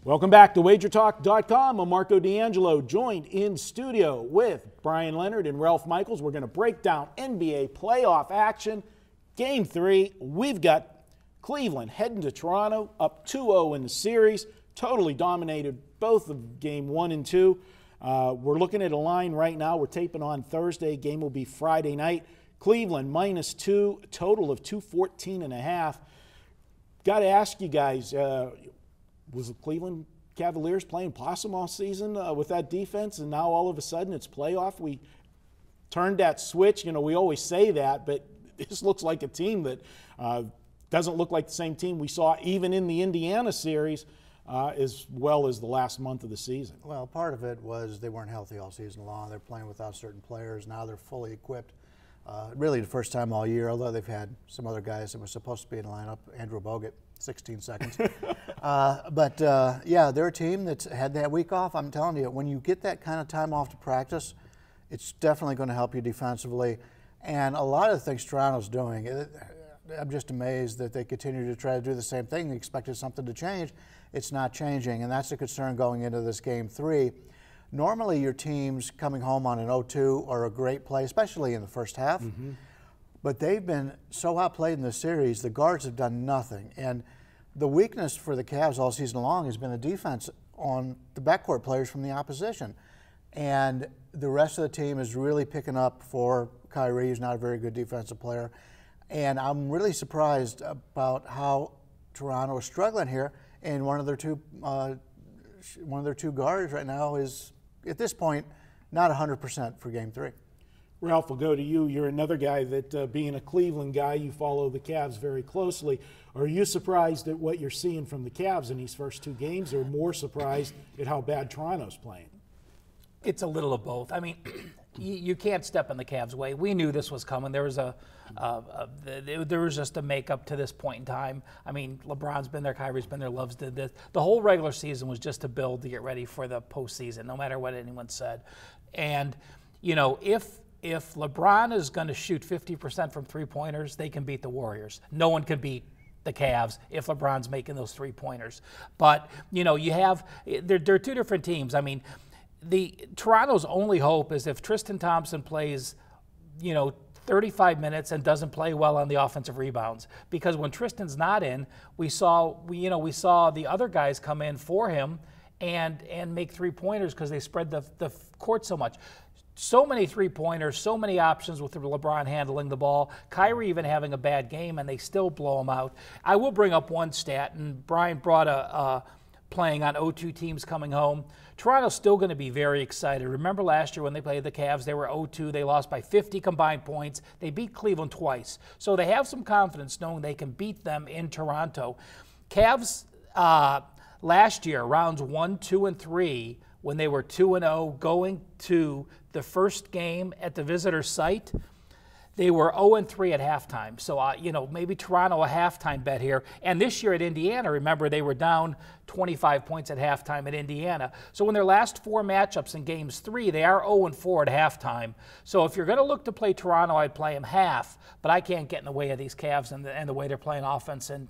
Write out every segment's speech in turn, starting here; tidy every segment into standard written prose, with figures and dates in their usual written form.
Welcome back to WagerTalk.com. I'm Marco D'Angelo, joined in studio with Bryan Leonard and Ralph Michaels. We're going to break down NBA playoff action. Game 3, we've got Cleveland heading to Toronto, up 2-0 in the series. Totally dominated both of Game 1 and 2. We're looking at a line right now. We're taping on Thursday. Game will be Friday night. Cleveland -2, total of 214.5. Got to ask you guys, was the Cleveland Cavaliers playing possum all season with that defense, and now all of a sudden it's playoff? We turned that switch. You know, we always say that, but this looks like a team that doesn't look like the same team we saw even in the Indiana series as well as the last month of the season. Well, part of it was they weren't healthy all season long. They're playing without certain players. Now they're fully equipped. Really the first time all year, although they've had some other guys that were supposed to be in the lineup. Andrew Bogut, 16 seconds. Yeah, they're a team that's had that week off. I'm telling you, when you get that kind of time off to practice, it's definitely going to help you defensively. And a lot of the things Toronto's doing, I'm just amazed that they continue to try to do the same thing. They expected something to change. It's not changing, and that's a concern going into this Game 3. Normally, your teams coming home on an 0-2 are a great play, especially in the first half. Mm-hmm. But they've been so outplayed in this series, the guards have done nothing. And the weakness for the Cavs all season long has been the defense on the backcourt players from the opposition. And the rest of the team is really picking up for Kyrie, who's not a very good defensive player. And I'm really surprised about how Toronto is struggling here. And one of their two guards right now is, at this point, not 100% for Game 3. Ralph, we'll go to you. You're another guy that, being a Cleveland guy, you follow the Cavs very closely. Are you surprised at what you're seeing from the Cavs in these first two games, or more surprised at how bad Toronto's playing? It's a little of both. I mean, you can't step in the Cavs' way. We knew this was coming. There was there was just a makeup to this point in time. I mean, LeBron's been there, Kyrie's been there, Love's did this. The whole regular season was just to build to get ready for the postseason, no matter what anyone said. And you know, if LeBron is going to shoot 50% from three-pointers, they can beat the Warriors. No one can beat the Cavs if LeBron's making those three-pointers. But you know, you have they're two different teams. I mean, Toronto's only hope is if Tristan Thompson plays, you know, 35 minutes and doesn't play well on the offensive rebounds. Because when Tristan's not in, we saw the other guys come in for him and make three-pointers because they spread the court so much. So many three-pointers, so many options with LeBron handling the ball, Kyrie even having a bad game, and they still blow him out. I will bring up one stat, and Brian brought playing on 0-2 teams coming home. Toronto's still going to be very excited. Remember last year when they played the Cavs, they were 0-2. They lost by 50 combined points. They beat Cleveland twice. So they have some confidence knowing they can beat them in Toronto. Cavs last year, rounds 1, 2, and 3, when they were 2-0 going to the first game at the visitor site, they were 0-3 at halftime. So, you know, maybe Toronto a halftime bet here. And this year at Indiana, remember, they were down 25 points at halftime at Indiana. So in their last 4 matchups in Games 3, they are 0-4 at halftime. So if you're going to look to play Toronto, I'd play them half. But I can't get in the way of these Cavs and the way they're playing offense and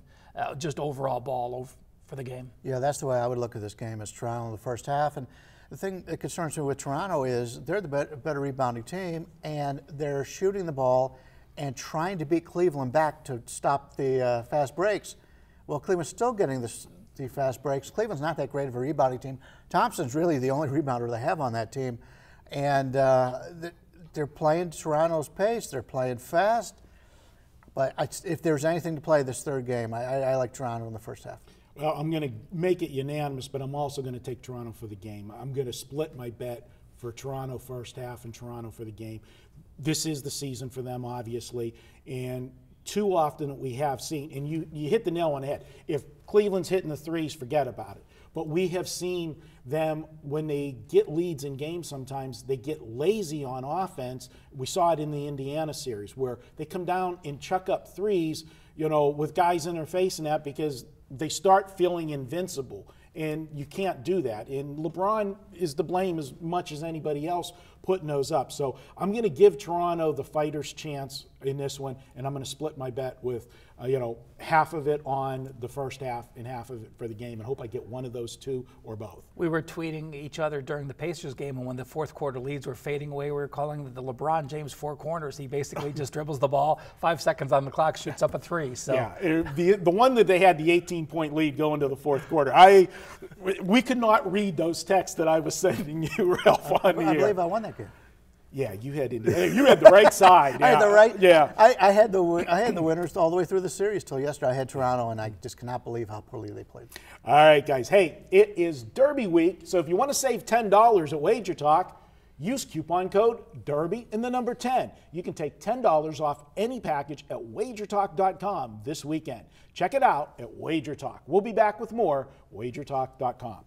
just overall ball for the game. Yeah, that's the way I would look at this game, as Toronto in the first half. And the thing that concerns me with Toronto is they're the better rebounding team, and they're shooting the ball and trying to beat Cleveland back to stop the fast breaks. Well, Cleveland's still getting the fast breaks. Cleveland's not that great of a rebounding team. Thompson's really the only rebounder they have on that team. And they're playing Toronto's pace. They're playing fast. But if there's anything to play this third game, I like Toronto in the first half. Well, I'm going to make it unanimous, but I'm also going to take Toronto for the game. I'm going to split my bet for Toronto first half and Toronto for the game. This is the season for them, obviously, and too often that we have seen, and you hit the nail on the head. If Cleveland's hitting the threes, forget about it. But we have seen them, when they get leads in games sometimes, they get lazy on offense. We saw it in the Indiana series where they come down and chuck up threes, you know, with guys in their face and that, because they start feeling invincible, and you can't do that. And LeBron is to blame as much as anybody else putting those up. So I'm going to give Toronto the fighter's chance in this one, and I'm going to split my bet with, half of it on the first half and half of it for the game, and hope I get one of those two or both. We were tweeting each other during the Pacers game, and when the fourth quarter leads were fading away, we were calling it the LeBron James four corners. He basically just dribbles the ball, 5 seconds on the clock, shoots up a three. So yeah, the one that they had the 18-point lead going to the fourth quarter, we could not read those texts that I was sending you, Ralph, on the air. I believe I won that game. Yeah, you had the right side. Yeah. I had the right. Yeah, I had the winners all the way through the series till yesterday. I had Toronto, and I just cannot believe how poorly they played. All right, guys. Hey, it is Derby week, so if you want to save $10 at Wager Talk, use coupon code Derby and the number 10. You can take $10 off any package at WagerTalk.com this weekend. Check it out at Wager Talk. We'll be back with more WagerTalk.com.